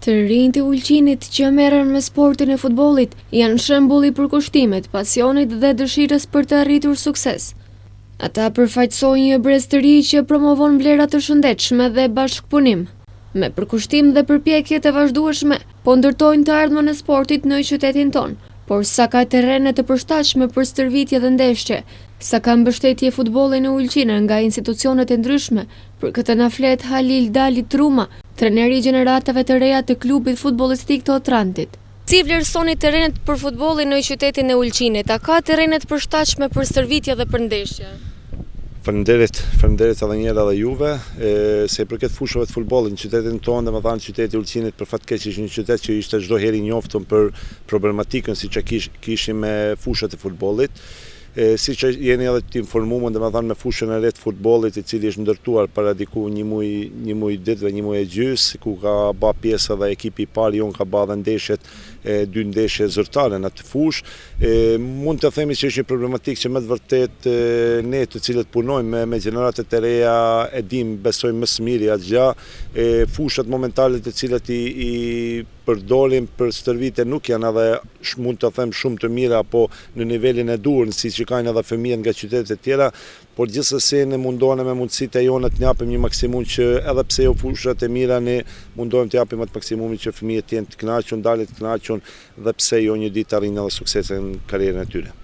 Të rinjtë e Ulqinit që merren me sportin e futbollit janë shembull i përkushtimit, pasionit dhe dëshirës për të arritur sukses. Ata përfaqësojnë një brez të ri që promovon vlera të shëndetshme dhe bashkëpunim. Me përkushtim dhe përpjekje të vazhdueshme, po ndërtojnë të ardhmen e sportit në qytetin ton, por sa ka terrene të përshtatshme për stërvitje dhe ndeshje, sa ka mbështetje futbolli në Ulqinë nga institucionet e ndryshme, për këtë na flet Halil Dali Truma, treneri i gjeneratave të reja të klubit futbollistik të Otrantit. Si vlerësoni terrenet për futbollin në qytetin e Ulqinit? A ka terrene të përshtatshme për stërvitje dhe për ndeshje? Faleminderit edhe njëra dhe juve, se i përket fushave të futbollit në qytetin tonë, domethënë qyteti i Ulqinit për fat keq ishte një qytet që ishte çdo herë i njoftun për problematikën siç kishim me fushat e futbollit. Si që jeni edhe të informuar, domethënë me fushën e re të futbollit, i cili është ndërtuar para diku një muaj ditëve, një muaj e gjys, ku ka bë pjesë edhe ekipi i parë jon, ka bë edhe ndeshjet, 2 ndeshje zyrtare në atë fushë. Mund të themi që është një problematikë që me të vërtet ne të cilët punojmë me gjeneratet e reja e dim, besojmë më së miri atë gjë. Fushat momentale të cilat i përdorim për stërvitje nuk janë edhe mund të them shumë të mira apo në nivelin e duhur, siç kanë edhe fëmijët nga qytetet e tjera, por gjithsesi ne mundohemi me mundësitë e jona të japim një maksimum që edhe pse jo fushat e mira, ne mundohemi të japim atë maksimumin që fëmijët jenë të kënaqur, dalin të kënaqur dhe pse jo një ditë arrijnë edhe suksese në karrierën e tyre.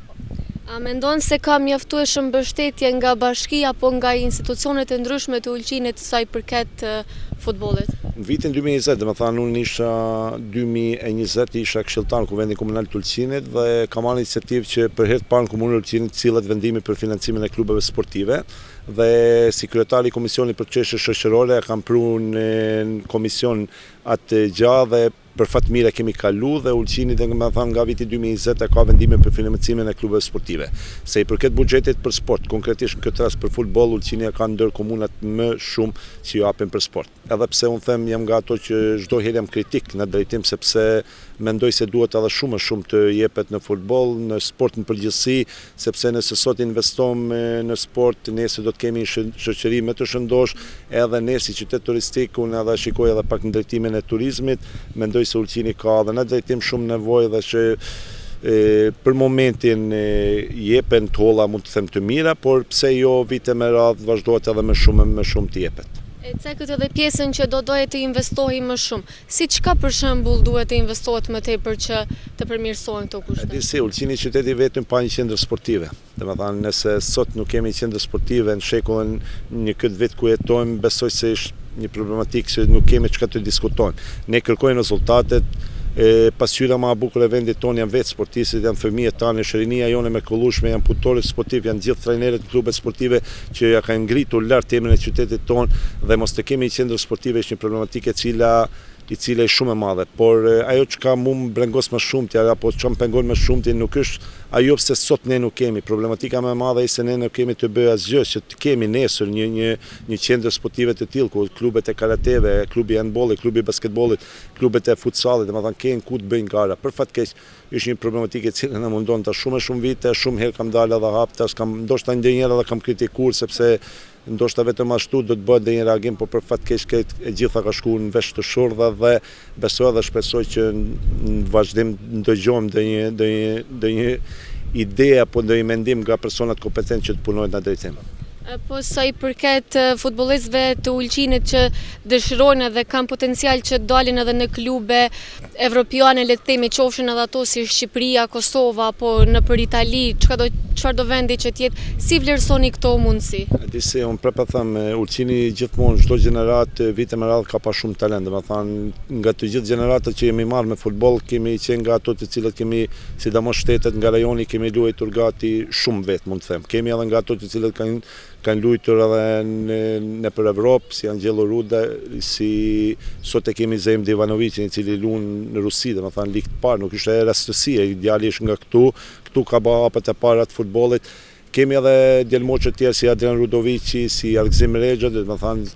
A mendon se ka mjaftueshëm mbështetje nga bashkia apo nga institucionet e ndryshme të Ulqinit sa i përket futbollit? Në vitin 2020, domethënë unë isha 2020 isha këshilltar në Kuvendin Komunal të Ulqinit dhe kam marrë iniciativë që për herë të parë në Komunën e Ulqinit cilët vendimi për financimin e klubeve sportive dhe si kryetari i Komisionit për çështje shoqërore kam prunë në komision atë gjë dhe për fat mirë kemi kalu dhe Ulqini nga viti 2020 ka vendimin për financimin e klubeve sportive. Se i përket buxhetit për sport, konkretisht në këtë rast për futboll, Ulqini ka ndër komunat më shumë që ju japin për sport. Edhe pse unë them jam nga ato që çdo herë jam kritik në drejtim sepse mendoj se duhet edhe shumë të jepet në futboll, në sport në përgjithësi, sepse nëse sot investojmë në sport, nesër do të kemi një shoqëri më të shëndosh, edhe ne si qytet turistik, unë edhe shikoj edhe pak në drejtimin e turizmit, mendoj se Ulqini ka edhe në drejtim shumë nevojë dhe që për momentin jepen tolla mund të them të mira, por pse jo vite me radhë vazhdohet edhe më shumë të jepet. E cekët edhe pjesën që dohet të investohi më shumë. Si çka për shembull duhet të investohet më tepër që të përmirësohen këto kushte? Disi, Ulqini qyteti vetëm pa një qendër sportive. Domethënë nëse sot nuk kemi qendër sportive në shekullin në këtë vit ku jetojmë, besoj se është një problematikë që nuk kemi çka të diskutojmë. Ne kërkojmë rezultatet. Pasqyra më e bukur e vendit tonë janë vetë sportistët, janë fëmijët tanë, shoqëria jone me kollushme, janë punëtorët sportiv, janë gjithë trajnerët të klubeve sportive që ja kanë ngritur lart emrin e qytetit tonë dhe mos të kemi një qendër sportive është një problematikë e cila është shumë e madhe, por ajo që ka mu më brengos më shumë apo që më pengon më shumë nuk është ajo pse sot ne nuk kemi. Problematika më e madhe është se ne nuk kemi të bëjë asgjë që të kemi nesër një qendër sportive të tillë ku klubet e karateve, klubi i handbollit, klubi i basketbollit, klubet e futsallit, domethënë kanë ku të bëjnë gara. Për fat keq është një problematikë e cila na mundon ta shumë vite, shumë herë kam dalë edhe hap, tash kam ndoshta ndonjëherë edhe kam kritikuar sepse ndoshta vetëm ashtu do të bëhet një reagim, por për fat keq e gjitha ka shkuar në vesh të shurdha dhe besoj dhe shpresoj që në vazhdim dëgjojmë ndonjë ide apo ndonjë mendim nga personat kompetent që të punojnë në drejtim. Po sa i përket futbollistëve të Ulqinit që dëshirojnë dhe kanë potencial që dalin edhe në klube evropiane, le të themi, qofshin edhe ato si Shqipëria, Kosova apo nëpër Itali, çfarë do vendi që të jetë, si vlerësoni këto mundësi? Disi, unë prapë them, Ulqini gjithmonë çdo gjenerat vite me radhë ka pa shumë talent, domethënë nga të gjithë gjeneratët që jemi marrë me futboll, kemi qenë nga ato të cilët kemi, sidomos shtetet nga rajoni, kemi luajtur gati shumë vet, mund të them. Kemi edhe nga ato të cilët kanë luajtur edhe nëpër Evropë, si Angelo Ruda, si sot e kemi Zeim Divanovicin, i cili luan në Rusi, domethënë ligë të parë, nuk ishte rastësi, ideali është nga këtu ka bërë hapet e para të futbollit. Kemi edhe djelmoqe tjerë si Adrian Rudovici, si Argzim Regja, dhe më thanë,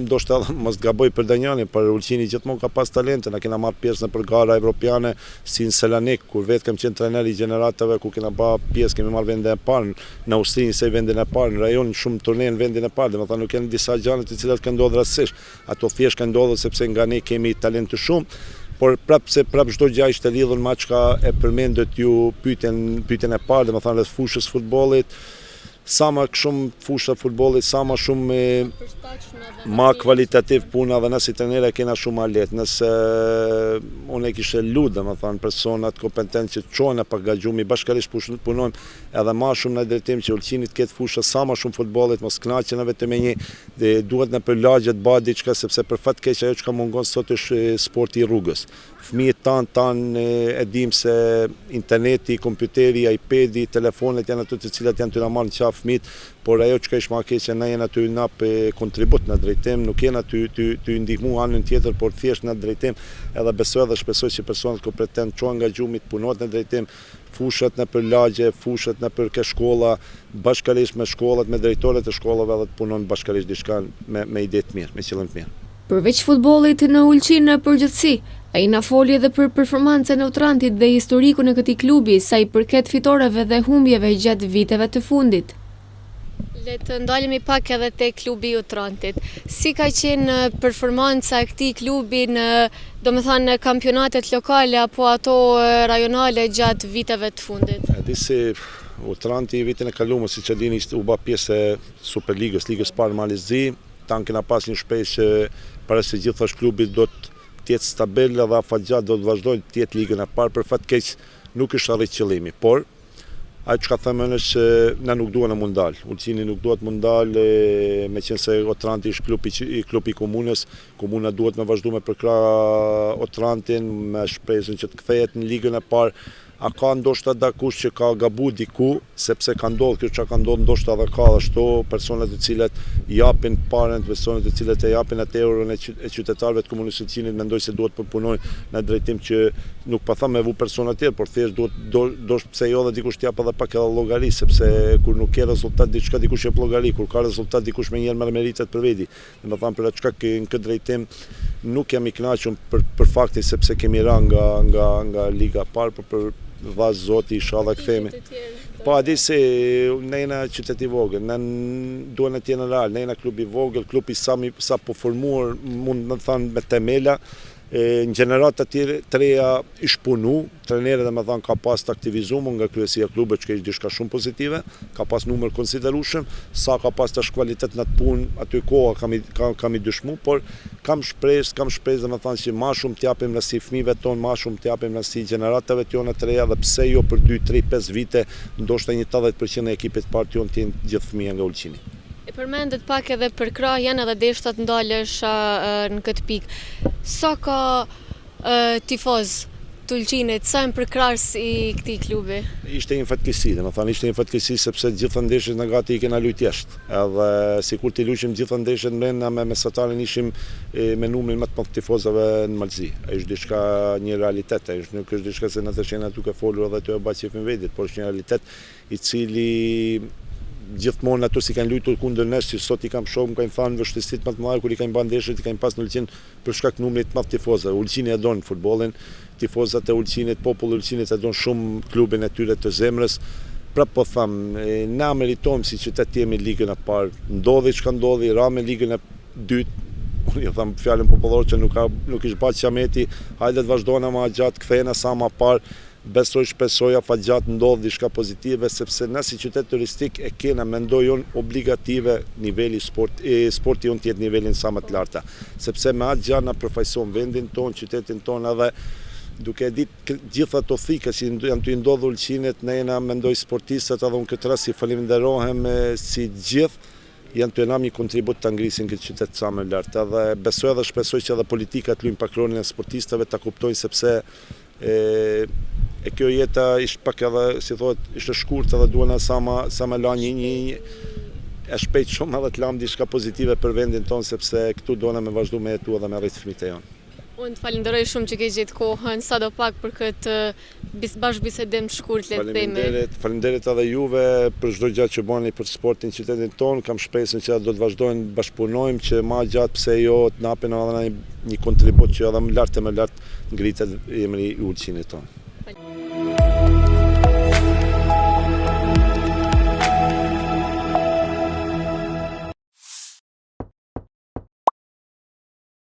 ndoshta mos gaboj për Danjani, për Ulqini gjithmonë ka pas talente, na kena marrë pjesë në gara evropiane, si në Selanik, kur vetë kam qenë trener i gjeneratave, ku kena pa pjesë, kemi marrë vendin e parë, në Austrinë se vendin e parë, në rajon shumë turne në vendin e parë, dhe më thanë, nuk janë disa gjane të cilat kanë ndodhur rastësisht, ato thjesht kanë ndodhur sepse nga ne kemi talent të shumë. Por prap çdo gjë ishte lidhur me çka e përmendët ju pyetjen e parë, domethënë rreth fushës futbollit, sa më shumë fusha futbollit, sa më shumë ma kvalitativ puna dhe nësi trenere kena shumë alet. Nëse unë e kishe lutë, domethënë personat kompetent që të qohen e përgaxhumi, bashkërisht punojmë edhe ma shumë në drejtim që Ulqinit ketë fusha sa më shumë futbollit, mos kënaqen vetëm me një, dhe duhet në përlagje të bëhet diçka sepse për fat keq ajo çka mungon sot është sporti i rrugës. Fëmijët tanë e dim se interneti, kompjuteri, iPadi, telefonet janë ato të cilat janë të na marrin qafë fëmijët, por ajo çka është më keq se na jena aty nap kontribut në drejtim, nuk jena ty ndihmu anën tjetër, por thjesht në drejtim, edhe besoj dhe shpresoj që personat që pretendojnë çohen nga gjumi të punojnë në drejtim, fushat në për lagje, fushat në për ke shkolla, bashkërisht me shkollat, me drejtorët e shkollave dhe të punojnë bashkërisht diçka me ide të mirë, me qëllim të mirë. Përveç futbollit në Ulqinë në përgjithësi, ai na foli edhe për performancën e Utrantit dhe historikun e këtij klubi sa i përket fitoreve dhe humbjeve gjatë viteve të fundit. Le të ndalemi pak edhe te klubi i Utrantit. Si ka qenë performanca e këtij klubi në, domethënë, kampionatet lokale apo ato rajonale gjatë viteve të fundit? E di si Utranti vitin e kaluar, siç e dini, u bë pjesë e Superligës, Ligës parë Malizi. Tan kena pas një shpresë që para se gjithashtu klubi do të jetë stabil dhe afatgjat do të vazhdojë të jetë ligën e parë, për fat keq nuk është arrit qëllimi, por ajo çka themën është që na nuk duan të mundal. Ulqini nuk duhet mundal, meqense Otranti është klubi i komunës, komuna duhet me vazhdu me përkrah Otrantin me shpresën që të kthehet në ligën e parë. A ka ndoshta dakush që ka gabu diku, sepse ka ndodhur kjo çka ka ndodhur, ndoshta edhe ka ashtu persona të cilat japin parën, persona të cilat e japin atë euron e qytetarëve të komunës së Ulqinit, mendoj se duhet të punojnë në drejtim që nuk pa thënë me vu persona të tjerë, por thjesht duhet pse jo dhe dikush t'jap edhe pak edhe llogari, sepse kur nuk ke rezultat diçka dikush jep llogari, kur ka rezultat dikush më njëherë merr meritet për veti. Domethënë për atë çka në këtë drejtim nuk jam i kënaqur për faktin sepse kemi rënë nga liga e parë, por për vazh zoti inshallah kthehemi. Po a di se ne jena qytet i vogël, ne duhen të jenë real, ne jena klub i vogël, klub i sa po formuar, mund të thënë me temela. Në gjenerata të reja ishtë punu, trenerët dhe me thanë ka pas të aktivizuar nga kryesia e klubit, që ishtë diçka shumë pozitive, ka pas numër konsiderueshëm, sa ka pas të kvalitet në të punë, aty koha kam i dyshmu, por kam shpresë dhe me thanë që ma shumë t'japim rasti fëmijëve tonë, ma shumë t'japim rasti gjeneratave tjona të reja, dhe pse jo për 2, 3, 5 vite, ndoshta një 80% e ekipit parë tjonë t'jenë gjithë fëmijë nga Ulqini. Përmendet pak edhe përkrahjen edhe deshtat ndalesh në këtë pikë. Sa ka tifoz të Ulqinit, sa janë përkrahës i këtij klubi? Ishte një fatkeqësi, domethënë ishte një fatkeqësi sepse gjitha ndeshjet në gati i kena luajtur jashtë. Edhe sikur të luajim gjitha ndeshjet brenda me mesatarin ishim me numrin më të madh tifozave në Malzi. Është diçka, një realitet, nuk është diçka se na të shena duke folur edhe të bëj çifin vetit, por është një realitet i cili gjithmonë ato si kanë luajtur kundër nesh, që sot i kam shoh, më kanë thënë vështirësitë më të mëdha kur i kanë bën ndeshjet, i kanë pas në Ulqin për shkak të numrit të madh tifozëve. Ulqini e don futbollin, tifozat e Ulqinit, populli i Ulqinit e don shumë klubin e tyre të zemrës. Prap po them, na meritojmë si qytet të jemi ligën e parë. Ndodhi çka ndodhi, ramë ligën e dytë. Unë i them fjalën popullore që nuk ish bërë qameti, hajde të vazhdojmë më gjatë, kthehena sa më parë. Besoj, shpresoj afatgjat ndodh diçka pozitive, sepse na si qytet turistik e kena, mendoj unë, obligative niveli sporti unë tjetë nivelin sa më të larta, sepse me atë gjatë na përfaqëson vendin ton, qytetin ton, edhe duke ditë gjitha ato thika që janë të ndodhur Ulqinit, ne jena mendoj sportistët, edhe unë këtë rast si falenderohem si gjithë, janë të nam një kontribut të ngrisin këtë qytet sa më lart, edhe besoj dhe shpresoj që edhe politikat luajnë pak rolin e sportistëve, ta kuptojnë sepse e kjo jeta ishte pak edhe, si thotë, ishte shkurt edhe duana sa më la një e shpejt shumë edhe të lam diçka pozitive për vendin tonë, sepse këtu duana me vazhdu me jetu edhe me rrit fëmijët e jonë. Unë të falenderoj shumë që ke gjetë kohën, sa do pak për këtë bashkëbisedim të shkurt le të themi. Faleminderit edhe juve për çdo gjë që bëni për sportin në qytetin tonë. Kam shpresën që do të vazhdojmë të bashkëpunojmë që më gjatë pse jo të napin edhe një kontribut që edhe më lart ngritet emri i Ulçinit tonë.